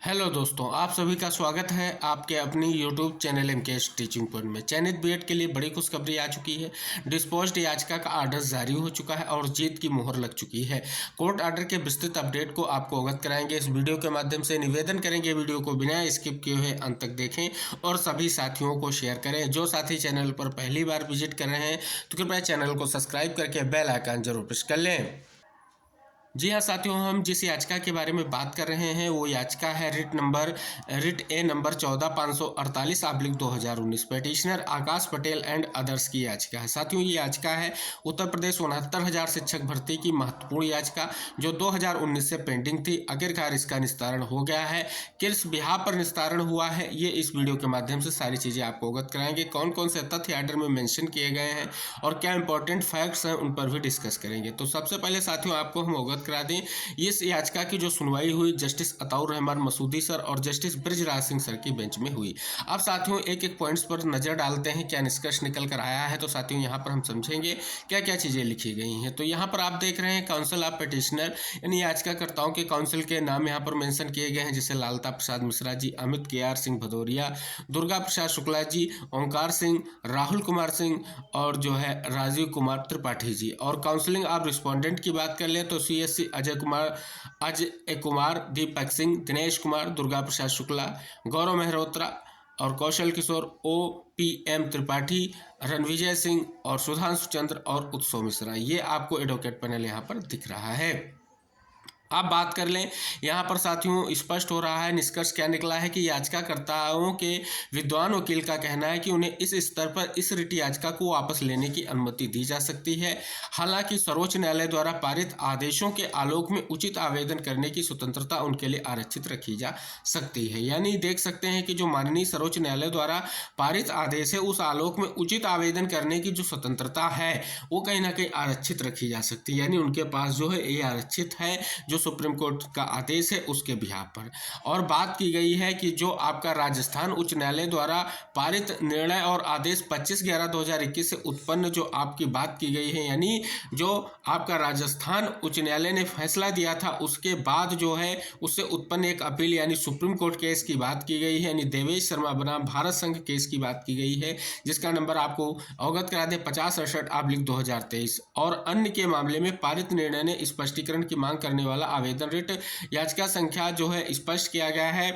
Hello दोस्तों, आप सभी का स्वागत है आपके अपनी YouTube channel MKS teaching point में। चयनित बीएड के लिए बड़ी खुशखबरी आ चुकी है। डिस्पोज्ड याचिका का आर्डर जारी हो चुका है और जीत की मोहर लग चुकी है। कोर्ट आर्डर के विस्तृत अपडेट को आपको अवगत कराएंगे इस वीडियो के माध्यम से। निवेदन करेंगे वीडियो को बिना स्किप किए हुए अंत तक देखें और सभी साथियों को शेयर करें। जो साथी चैनल पर पहली बार विजिट कर रहे हैं तो कृपया चैनल को सब्सक्राइब करके बेल आइकन जरूर प्रेस कर लें। जी हाँ साथियों, हम जिस याचिका के बारे में बात कर रहे हैं वो याचिका है writ A number 14,548/2019 petitioner Akash Patel and others की याचिका है। साथियों, ये याचिका है उत्तर प्रदेश 69,000 शिक्षक भर्ती की महत्वपूर्ण याचिका जो 2019 से पेंडिंग थी। आखिरकार इसका निस्तारण हो गया है। किस बिहार पर निस्तारण हुआ है ये इस वीडियो के माध्यम से सारी चीज़ें आपको अवगत कराएंगे। कौन कौन से तथ्य आर्डर में मेंशन किए गए हैं और क्या इंपॉर्टेंट फैक्ट्स हैं उन पर भी डिस्कस करेंगे। तो सबसे पहले साथियों आपको हम अवगत करा दें, इस याचिका की जो सुनवाई हुई जस्टिस अताउर रहमान मसूदी सर और जस्टिस ब्रिजराज सिंह सर की बेंच में हुई। अब साथियों एक एक पॉइंट्स पर नजर डालते हैं क्या निष्कर्ष निकल कर आया है। तो साथियों यहाँ पर हम समझेंगे क्या क्या चीजें लिखी गई हैं। तो यहाँ पर आप देख रहे हैं काउंसिल ऑफ पिटिशनर यानी याचिकाकर्ताओं के काउंसिल के नाम यहाँ पर मेंशन किए गए हैं, जैसे लालता प्रसाद मिश्रा जी, अमित KR सिंह भदौरिया, दुर्गा प्रसाद शुक्ला जी, ओंकार सिंह, राहुल कुमार सिंह और जो है राजीव कुमार त्रिपाठी जी। और काउंसिलिंग ऑफ रिस्पोंडेंट की बात कर ले तो CSC अजय कुमार, दीपक सिंह, दिनेश कुमार, दुर्गा प्रसाद शुक्ला, गौरव मेहरोत्रा और कौशल किशोर, OPM त्रिपाठी, रणविजय सिंह और सुधांशु चंद्र और उत्सव मिश्रा। ये आपको एडवोकेट पैनल यहाँ पर दिख रहा है। आप बात कर लें यहाँ पर साथियों स्पष्ट हो रहा है, निष्कर्ष क्या निकला है कि याचिकाकर्ताओं के विद्वान वकील का कहना है कि उन्हें इस स्तर पर इस रिट याचिका को वापस लेने की अनुमति दी जा सकती है। हालांकि सर्वोच्च न्यायालय द्वारा पारित आदेशों के आलोक में उचित आवेदन करने की स्वतंत्रता उनके लिए आरक्षित रखी जा सकती है। यानी देख सकते हैं कि जो माननीय सर्वोच्च न्यायालय द्वारा पारित आदेश है उस आलोक में उचित आवेदन करने की जो स्वतंत्रता है वो कहीं ना कहीं आरक्षित रखी जा सकती है। यानी उनके पास जो है ये आरक्षित है जो सुप्रीम कोर्ट का आदेश है उसके बिहाफ पर। और बात की गई है कि जो आपका राजस्थान उच्च न्यायालय द्वारा पारित निर्णय और आदेश 25/11/2021 से उत्पन्न जो आपकी बात की गई है, यानी जो आपका राजस्थान उच्च न्यायालय ने फैसला दिया था उसके बाद जो है उससे उत्पन्न एक अपील यानी सुप्रीम कोर्ट केस की बात की गई है, यानी देवेश शर्मा बनाम भारत संघ केस की बात की गई है, जिसका नंबर आपको अवगत करा दे 5068/2023। और अन्य के मामले में पारित निर्णय ने स्पष्टीकरण की मांग करने वाला आवेदन रिट याचिका संख्या जो है स्पष्ट किया गया है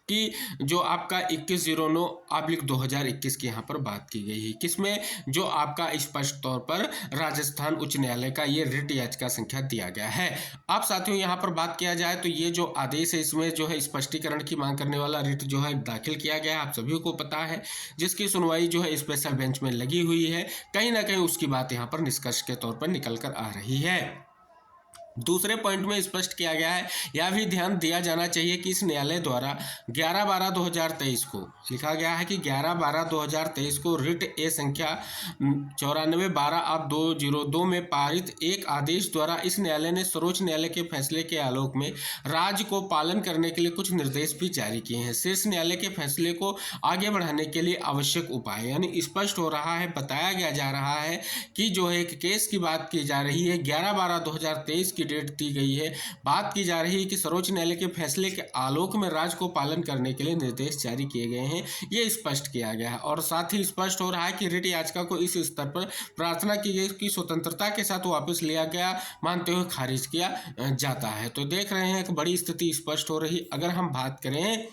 कि जो आपका 2109/2021 की यहाँ पर बात की गई है, किसमें जो आपका स्पष्ट तौर पर राजस्थान उच्च न्यायालय का ये रिट याचिका संख्या दिया गया है। अब साथियों यहाँ पर बात किया जाए तो ये जो आदेश है इसमें जो है स्पष्टीकरण की मांग करने वाला रिट जो है दाखिल किया गया है, आप सभी को पता है, जिसकी सुनवाई जो है स्पेशल बेंच में लगी हुई है। कहीं ना कहीं उसकी बात यहाँ पर निष्कर्ष के तौर पर निकल कर आ रही है। दूसरे पॉइंट में स्पष्ट किया गया है, यह भी ध्यान दिया जाना चाहिए कि इस न्यायालय द्वारा 11/12/2023 को लिखा गया है कि 11/12/2023 को रिट ए संख्या 94/12/2002 में पारित एक आदेश द्वारा इस न्यायालय ने सर्वोच्च न्यायालय के फैसले के आलोक में राज्य को पालन करने के लिए कुछ निर्देश भी जारी किए हैं। शीर्ष न्यायालय के फैसले को आगे बढ़ाने के लिए आवश्यक उपाय, यानी स्पष्ट हो रहा है, बताया गया जा रहा है कि जो है एक केस की बात की जा रही है, 11/12/2023 की डेट दी गई है, बात की जा रही है कि सर्वोच्च न्यायालय के फैसले के आलोक में राज्य को पालन करने के लिए निर्देश जारी किए गए हैं, ये स्पष्ट किया गया है। और साथ ही स्पष्ट हो रहा है कि रिट याचिका को इस स्तर पर प्रार्थना की गई कि स्वतंत्रता के साथ वापस लिया गया मानते हुए खारिज किया जाता है। तो देख रहे हैं कि बड़ी स्थिति स्पष्ट हो रही। अगर हम बात करें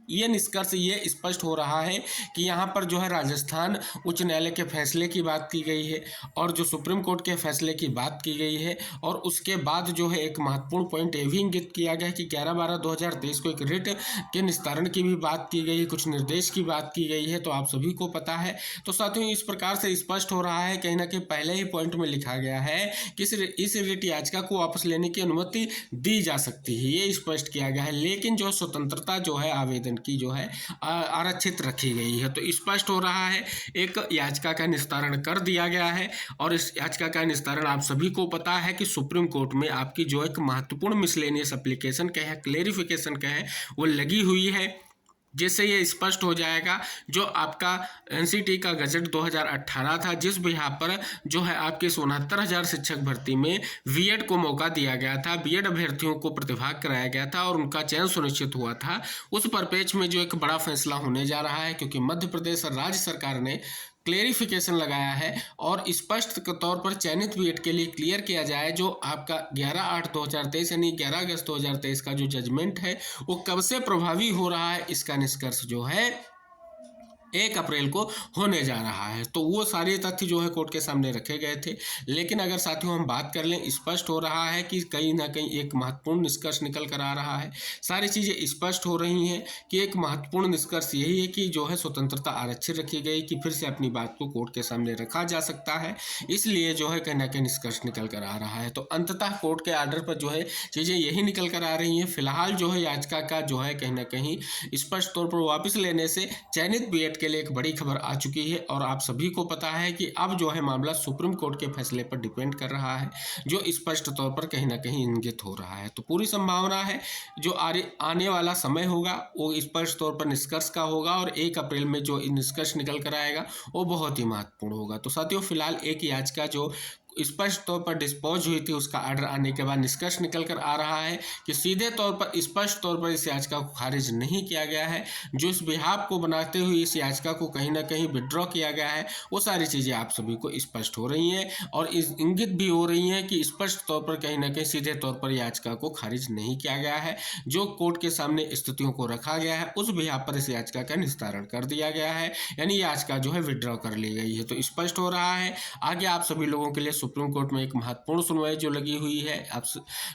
ये निष्कर्ष ये स्पष्ट हो रहा है कि यहाँ पर जो है राजस्थान उच्च न्यायालय के फैसले की बात की गई है और जो सुप्रीम कोर्ट के फैसले की बात की गई है, और उसके बाद जो है एक महत्वपूर्ण पॉइंट ये भी इंगित किया गया है कि 11/12/2023 को एक रिट के निस्तारण की भी बात की गई है, कुछ निर्देश की बात की गई है, तो आप सभी को पता है। तो साथियों इस प्रकार से स्पष्ट हो रहा है, कहीं ना कहीं पहले ही पॉइंट में लिखा गया है कि इस रिट याचिका को वापस लेने की अनुमति दी जा सकती है, ये स्पष्ट किया गया है। लेकिन जो स्वतंत्रता जो है आवेदन की जो है आरक्षित रखी गई है। तो स्पष्ट हो रहा है एक याचिका का निस्तारण कर दिया गया है। और इस याचिका का निस्तारण आप सभी को पता है कि सुप्रीम कोर्ट में आपकी जो एक महत्वपूर्ण मिसलेनियस एप्लीकेशन का है, क्लेरिफिकेशन का है, वो लगी हुई है, जिससे ये स्पष्ट हो जाएगा जो आपका एनसीटी का गजट 2018 था, जिस बिहार पर जो है आपके 69,000 शिक्षक भर्ती में बीएड को मौका दिया गया था, बीएड अभ्यर्थियों को प्रतिभाग कराया गया था और उनका चयन सुनिश्चित हुआ था। उस परिप्रेक्ष्य में जो एक बड़ा फैसला होने जा रहा है, क्योंकि मध्य प्रदेश राज्य सरकार ने क्लेरिफिकेशन लगाया है और स्पष्ट तौर पर चयनित बीएड के लिए क्लियर किया जाए जो आपका 11/8/2023 यानी 11 अगस्त 2023 का जो जजमेंट है वो कब से प्रभावी हो रहा है, इसका निष्कर्ष जो है 1 अप्रैल को होने जा रहा है। तो वो सारे तथ्य जो है कोर्ट के सामने रखे गए थे। लेकिन अगर साथियों हम बात कर लें, स्पष्ट हो रहा है कि कहीं ना कहीं एक महत्वपूर्ण निष्कर्ष निकल कर आ रहा है। सारी चीज़ें स्पष्ट हो रही हैं कि एक महत्वपूर्ण निष्कर्ष यही है कि जो है स्वतंत्रता आरक्षित रखी गई कि फिर से अपनी बात को कोर्ट के सामने रखा जा सकता है, इसलिए जो है कहीं ना कहीं निष्कर्ष निकल कर आ रहा है। तो अंततः कोर्ट के आर्डर पर जो है चीज़ें यही निकल कर आ रही हैं। फिलहाल जो है याचिका का जो है कहीं ना कहीं स्पष्ट तौर पर वापस लेने से चयनित बीएड के लिए एक बड़ी खबर आ चुकी है और आप सभी को पता है कि अब जो है मामला सुप्रीम कोर्ट के फैसले पर डिपेंड कर रहा है, जो स्पष्ट तौर पर कहीं ना कहीं इंगित हो रहा है। तो पूरी संभावना है जो आने वाला समय होगा वो स्पष्ट तौर पर निष्कर्ष का होगा और 1 अप्रैल में जो निष्कर्ष निकल कर आएगा वो बहुत ही महत्वपूर्ण होगा। तो साथियों फिलहाल एक याचिका जो स्पष्ट तौर पर डिस्पोज हुई थी उसका आर्डर आने के बाद निष्कर्ष निकल कर आ रहा है कि सीधे तौर पर स्पष्ट तौर पर इस याचिका को खारिज नहीं किया गया है। जो इस बिहाफ को बनाते हुए इस याचिका को कहीं ना कहीं विड्रॉ किया गया है, वो सारी चीज़ें आप सभी को स्पष्ट हो रही हैं और इस इंगित भी हो रही हैं कि स्पष्ट तौर पर कहीं ना कहीं सीधे तौर पर याचिका को खारिज नहीं किया गया है। जो कोर्ट के सामने स्थितियों को रखा गया है उस बिहाफ पर इस याचिका का निस्तारण कर दिया गया है, यानी याचिका जो है विड्रॉ कर ली गई है। तो स्पष्ट हो रहा है आगे आप सभी लोगों के लिए सुप्रीम कोर्ट में एक महत्वपूर्ण सुनवाई जो लगी हुई है। अब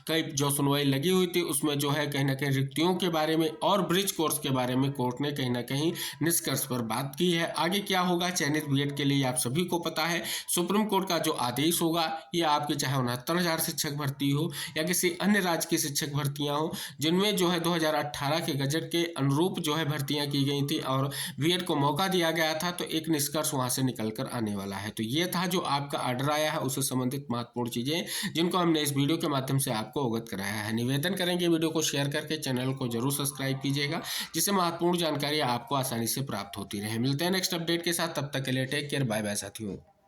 कई जो सुनवाई लगी हुई थी उसमें जो है कहीं ना कहीं रिक्तियों के बारे में और ब्रिज कोर्स के बारे में कोर्ट ने कहीं ना कहीं निष्कर्ष पर बात की है। आगे क्या होगा चयनित बीएड के लिए आप सभी को पता है। सुप्रीम कोर्ट का जो आदेश होगा ये आपके चाहे 69,000 शिक्षक भर्ती हो या किसी अन्य राज्य की शिक्षक भर्तियां हो जिनमें जो है 2018 के गजट के अनुरूप जो है भर्तियां की गई थी और बीएड को मौका दिया गया था, तो एक निष्कर्ष वहां से निकल कर आने वाला है। तो ये था जो आपका आर्डर आया है उससे संबंधित महत्वपूर्ण चीजें जिनको हमने इस वीडियो के माध्यम से आपको अवगत कराया है। निवेदन करेंगे वीडियो को शेयर करके चैनल को जरूर सब्सक्राइब कीजिएगा जिससे महत्वपूर्ण जानकारी आपको आसानी से प्राप्त होती रहे। मिलते हैं नेक्स्ट अपडेट के साथ, तब तक के लिए टेक केयर, बाय बाय साथियों।